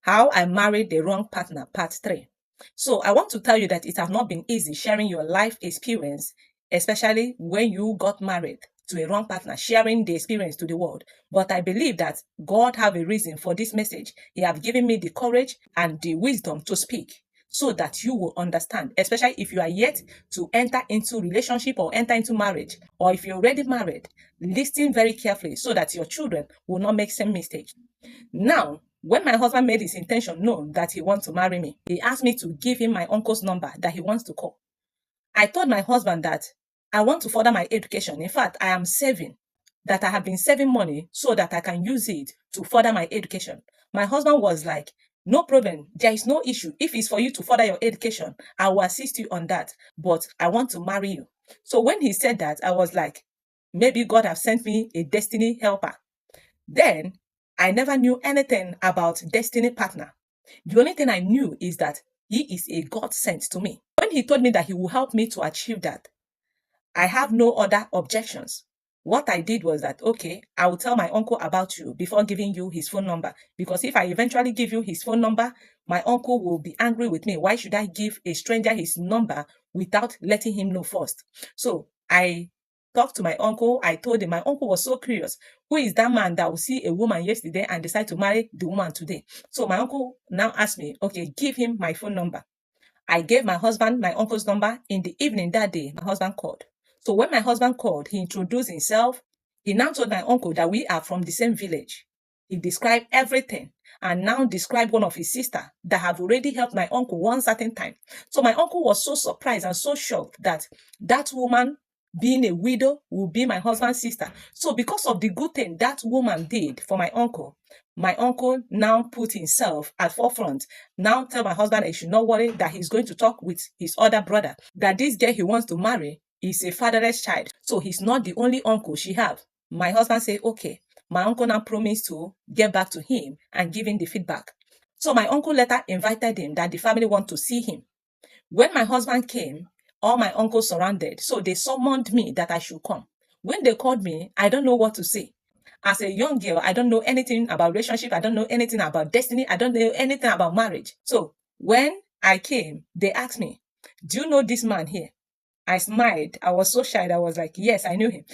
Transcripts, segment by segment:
How I Married the Wrong Partner, Part 3. So I want to tell you that it has not been easy sharing your life experience, especially when you got married to a wrong partner, sharing the experience to the world. But I believe that God have a reason for this message. He have given me the courage and the wisdom to speak so that you will understand, especially if you are yet to enter into relationship or enter into marriage, or if you're already married. Listen very carefully so that your children will not make same mistake. Now, when my husband made his intention known that he wants to marry me, he asked me to give him my uncle's number that he wants to call. I told my husband that I want to further my education. In fact, I am saving, that I have been saving money so that I can use it to further my education. My husband was like, no problem. There is no issue. If it's for you to further your education, I will assist you on that. But I want to marry you. So when he said that, I was like, maybe God have sent me a destiny helper. Then I never knew anything about destiny partner. The only thing I knew is that he is a God sent to me. When he told me that he will help me to achieve that, I have no other objections. What I did was that, okay, I will tell my uncle about you before giving you his phone number. Because if I eventually give you his phone number, my uncle will be angry with me. Why should I give a stranger his number without letting him know first? So I talked to my uncle. I told him. My uncle was so curious. Who is that man that will see a woman yesterday and decide to marry the woman today? So my uncle now asked me, okay, give him my phone number. I gave my husband my uncle's number. In the evening that day, my husband called. So when my husband called, he introduced himself. He now told my uncle that we are from the same village. He described everything and now described one of his sisters that have already helped my uncle one certain time. So my uncle was so surprised and so shocked that that woman, being a widow, will be my husband's sister. So because of the good thing that woman did for my uncle now put himself at forefront. Now tell my husband he should not worry, that he's going to talk with his other brother, that this girl he wants to marry is a fatherless child. So he's not the only uncle she have. My husband said, okay. My uncle now promised to get back to him and give him the feedback. So my uncle later invited him that the family want to see him. When my husband came, all my uncles surrounded. So they summoned me that I should come. When they called me, I don't know what to say. As a young girl, I don't know anything about relationship. I don't know anything about destiny. I don't know anything about marriage. So when I came, they asked me, do you know this man here? I smiled. I was so shy. I was like, yes, I knew him.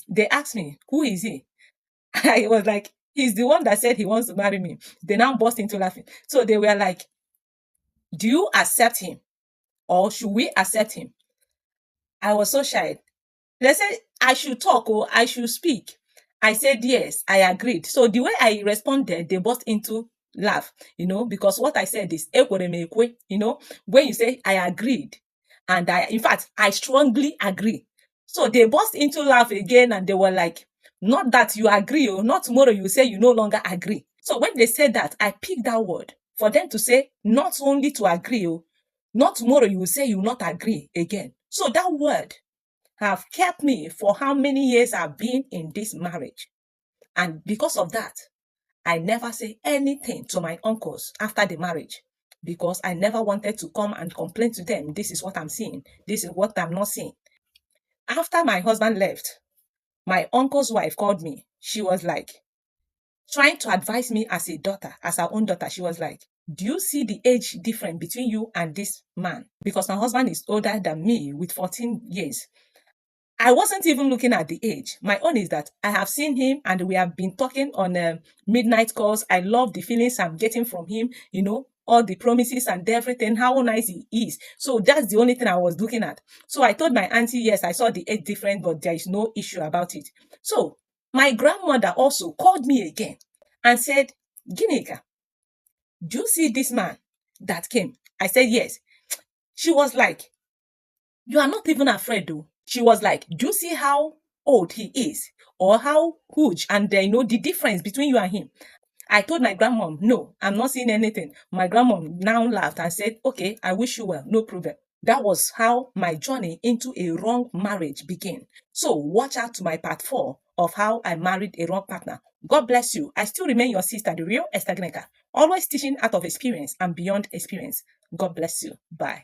They asked me, who is he? I was like, he's the one that said he wants to marry me. They now burst into laughing. So they were like, do you accept him? Or should we accept him? I was so shy. They said I should talk or I should speak. I said, yes, I agreed. So the way I responded, they burst into laugh, because what I said is, when you say I agreed, and in fact, I strongly agree. So they burst into laugh again and they were like, not that you agree, or not tomorrow you say you no longer agree. So when they said that, I picked that word for them to say, not only to agree, not tomorrow you will say you will not agree again. So that word have kept me for how many years I've been in this marriage. And because of that, I never say anything to my uncles after the marriage, because I never wanted to come and complain to them. This is what I'm seeing. This is what I'm not seeing. After my husband left, my uncle's wife called me. She was like, trying to advise me as a daughter, as her own daughter. She was like, do you see the age difference between you and this man? Because my husband is older than me with 14 years. I wasn't even looking at the age. My own is that I have seen him and we have been talking on midnight calls. I love the feelings I'm getting from him, all the promises and everything, how nice he is. So that's the only thing I was looking at. So I told my auntie, yes, I saw the age difference, but there is no issue about it. So my grandmother also called me again and said, Ginika, do you see this man that came? I said, yes. She was like, you are not even afraid though. She was like, do you see how old he is or how huge and the difference between you and him? I told my grandmom, no, I'm not seeing anything. My grandmom now laughed and said, okay, I wish you well, no problem. That was how my journey into a wrong marriage began. So watch out to my part 4 of how I married a wrong partner. God bless you. I still remain your sister, the real Esther Gneka, always teaching out of experience and beyond experience. God bless you. Bye.